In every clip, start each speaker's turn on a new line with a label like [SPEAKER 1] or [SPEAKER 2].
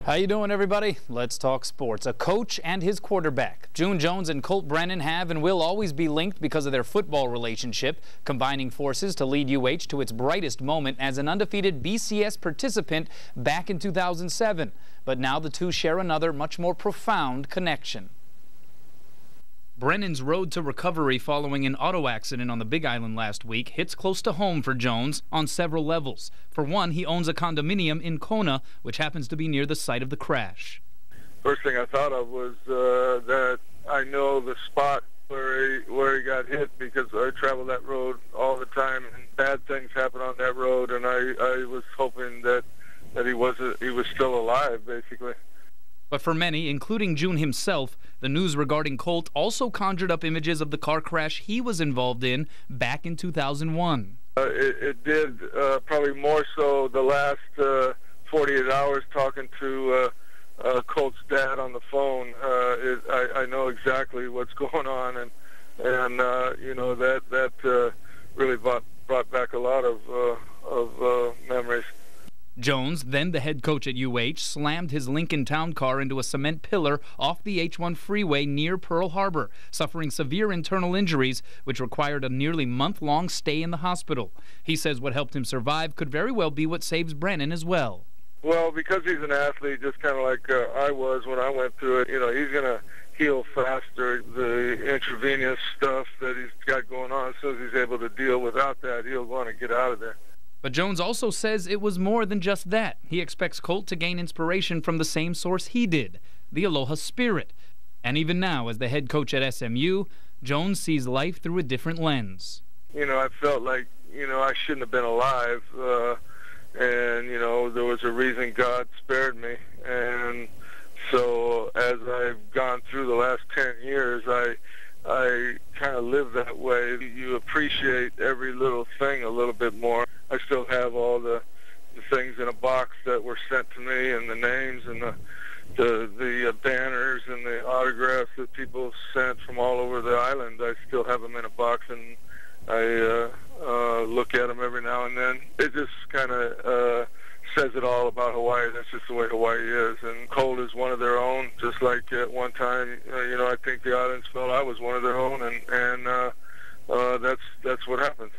[SPEAKER 1] How you doing, everybody? Let's talk sports. A coach and his quarterback. June Jones and Colt Brennan have and will always be linked because of their football relationship, combining forces to lead UH to its brightest moment as an undefeated BCS participant back in 2007. But now the two share another, much more profound connection. Brennan's road to recovery following an auto accident on the Big Island last week hits close to home for Jones on several levels. For one, he owns a condominium in Kona, which happens to be near the site of the crash.
[SPEAKER 2] First thing I thought of was that I know the spot where he got hit because I travel that road all the time, and bad things happen on that road, and I was hoping that he was still alive, basically.
[SPEAKER 1] But for many, including June himself, the news regarding Colt also conjured up images of the car crash he was involved in back in 2001.
[SPEAKER 2] It did, probably more so the last 48 hours talking to Colt's dad on the phone. I know exactly what's going on, and you know, that really brought back a lot of memories.
[SPEAKER 1] Jones, then the head coach at UH, slammed his Lincoln Town car into a cement pillar off the H-1 freeway near Pearl Harbor, suffering severe internal injuries, which required a nearly month-long stay in the hospital. He says what helped him survive could very well be what saves Brennan as well.
[SPEAKER 2] Well, because he's an athlete, just kind of like I was when I went through it, you know, he's going to heal faster. The intravenous stuff that he's got going on, as soon as he's able to deal without that, he'll want to get out of there.
[SPEAKER 1] But Jones also says it was more than just that. He expects Colt to gain inspiration from the same source he did, the Aloha spirit. And even now, as the head coach at SMU, Jones sees life through a different lens.
[SPEAKER 2] You know, I felt like, you know, I shouldn't have been alive. And, you know, there was a reason God spared me. And so as I've gone through the last 10 years, I kind of live that way. You appreciate every little thing a little bit more. I still have all the things in a box that were sent to me, and the names and the banners and the autographs that people sent from all over the island. I still have them in a box, and I look at them every now and then. It just kind of says it all about Hawaii. That's just the way Hawaii is. And Colt is one of their own, just like at one time, you know, I think the islands felt I was one of their own, and that's what happens.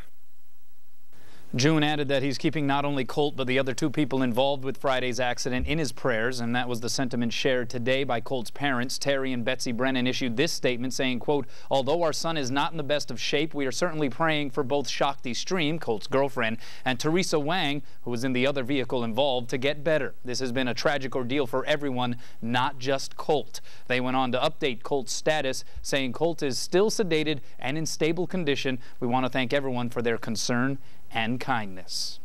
[SPEAKER 1] June added that he's keeping not only Colt but the other two people involved with Friday's accident in his prayers, and that was the sentiment shared today by Colt's parents. Terry and Betsy Brennan issued this statement saying, quote, "Although our son is not in the best of shape, we are certainly praying for both Shakti Stream, Colt's girlfriend, and Theresa Wang, who was in the other vehicle involved, to get better. This has been a tragic ordeal for everyone, not just Colt." They went on to update Colt's status, saying Colt is still sedated and in stable condition. We want to thank everyone for their concern and kindness.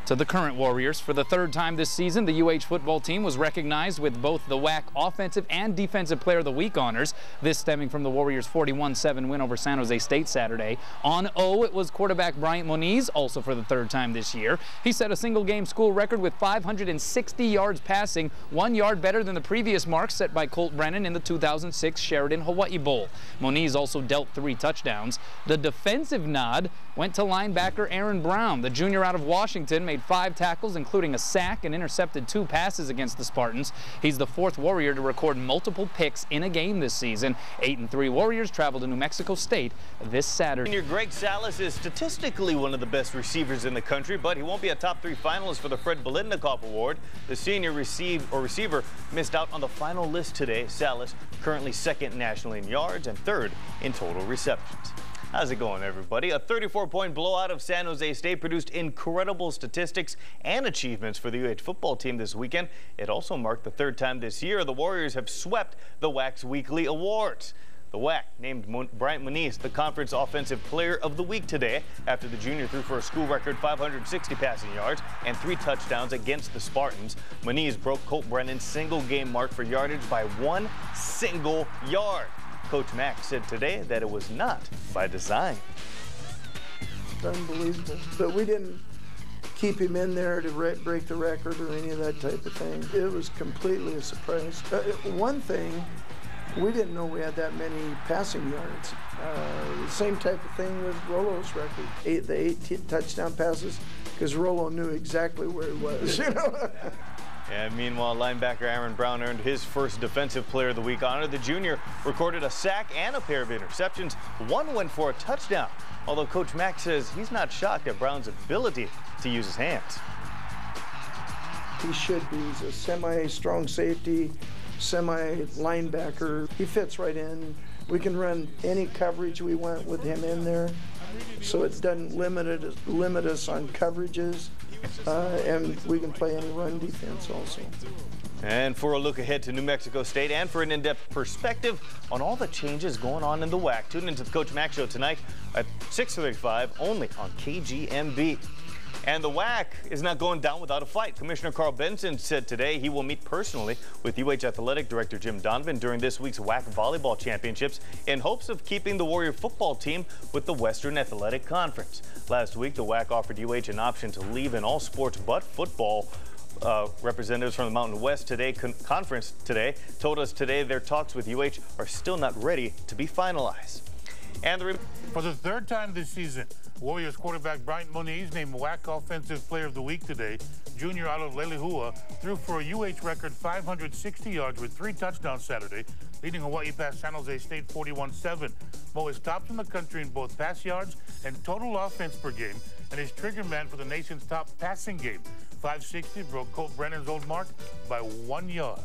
[SPEAKER 1] To the current Warriors, for the third time this season, the UH football team was recognized with both the WAC Offensive and Defensive Player of the Week honors, this stemming from the Warriors' 41-7 win over San Jose State Saturday. On O, it was quarterback Bryant Moniz, also for the third time this year. He set a single-game school record with 560 yards passing, 1 yard better than the previous mark set by Colt Brennan in the 2006 Sheridan Hawaii Bowl. Moniz also dealt 3 touchdowns. The defensive nod went to linebacker Aaron Brown. The junior out of Washington made 5 tackles, including a sack, and intercepted 2 passes against the Spartans. He's the 4th Warrior to record multiple picks in a game this season. 8-3 Warriors travel to New Mexico State this Saturday.
[SPEAKER 3] Senior Greg Salas is statistically one of the best receivers in the country, but he won't be a top 3 finalist for the Fred Biletnikoff Award. The senior receiver missed out on the final list today. Salas currently 2nd nationally in yards and 3rd in total receptions. How's it going, everybody? A 34-point blowout of San Jose State produced incredible statistics and achievements for the UH football team this weekend. It also marked the 3rd time this year the Warriors have swept the WAC's weekly awards. The WAC named Bryant Moniz the Conference Offensive Player of the Week today after the junior threw for a school record 560 passing yards and 3 touchdowns against the Spartans. Moniz broke Colt Brennan's single-game mark for yardage by 1 single yard. Coach Mack said today that it was not by design.
[SPEAKER 4] Unbelievable. But we didn't keep him in there to break the record or any of that type of thing. It was completely a surprise. One thing, we didn't know we had that many passing yards. The same type of thing with Rolo's record. The 8 touchdown passes, because Rolo knew exactly where he was, you know.
[SPEAKER 3] And meanwhile, linebacker Aaron Brown earned his first Defensive Player of the Week honor. The junior recorded a sack and a pair of interceptions. One went for a touchdown, although Coach Mack says he's not shocked at Brown's ability to use his hands.
[SPEAKER 4] He should be. He's a semi-strong safety, semi-linebacker. He fits right in. We can run any coverage we want with him in there, so it doesn't limit us on coverages, and we can play any run defense also.
[SPEAKER 3] And for a look ahead to New Mexico State and for an in-depth perspective on all the changes going on in the WAC, tune into the Coach Mack Show tonight at 6:35 only on KGMB. And the WAC is not going down without a fight. Commissioner Carl Benson said today he will meet personally with UH Athletic Director Jim Donovan during this week's WAC Volleyball Championships in hopes of keeping the Warrior football team with the Western Athletic Conference. Last week, the WAC offered UH an option to leave in all sports but football. Representatives from the Mountain West Conference today told us today their talks with UH are still not ready to be finalized. And
[SPEAKER 5] for the third time this season, Warriors quarterback Bryant Moniz named WAC Offensive Player of the Week today. Junior out of Lelihua threw for a UH record 560 yards with 3 touchdowns Saturday, leading Hawaii past San Jose State 41-7. Mo is topped in the country in both pass yards and total offense per game, and is trigger man for the nation's top passing game. 560 broke Colt Brennan's old mark by 1 yard.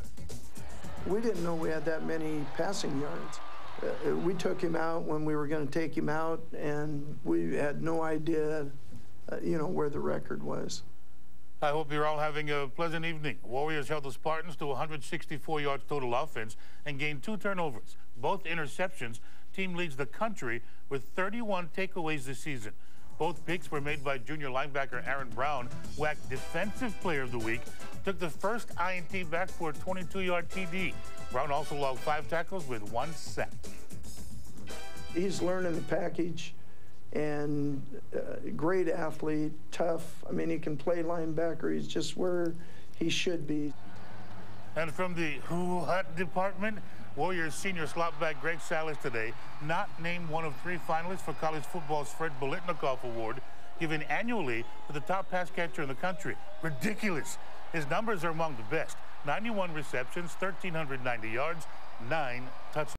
[SPEAKER 4] We didn't know we had that many passing yards. We took him out when we were going to take him out, and we had no idea, where the record was.
[SPEAKER 5] I hope you're all having a pleasant evening. Warriors held the Spartans to 164 yards total offense and gained 2 turnovers, both interceptions. Team leads the country with 31 takeaways this season. Both picks were made by junior linebacker Aaron Brown. WAC Defensive Player of the Week took the first INT back for a 22-yard TD. Brown also logged 5 tackles with 1 sack.
[SPEAKER 4] He's learning the package, and great athlete, tough. I mean, he can play linebacker. He's just where he should be.
[SPEAKER 5] And from the Who-Hut department, Warriors senior slotback Greg Salas today not named one of 3 finalists for college football's Fred Biletnikoff Award, given annually to the top pass catcher in the country. Ridiculous. His numbers are among the best. 91 receptions, 1,390 yards, 9 touchdowns.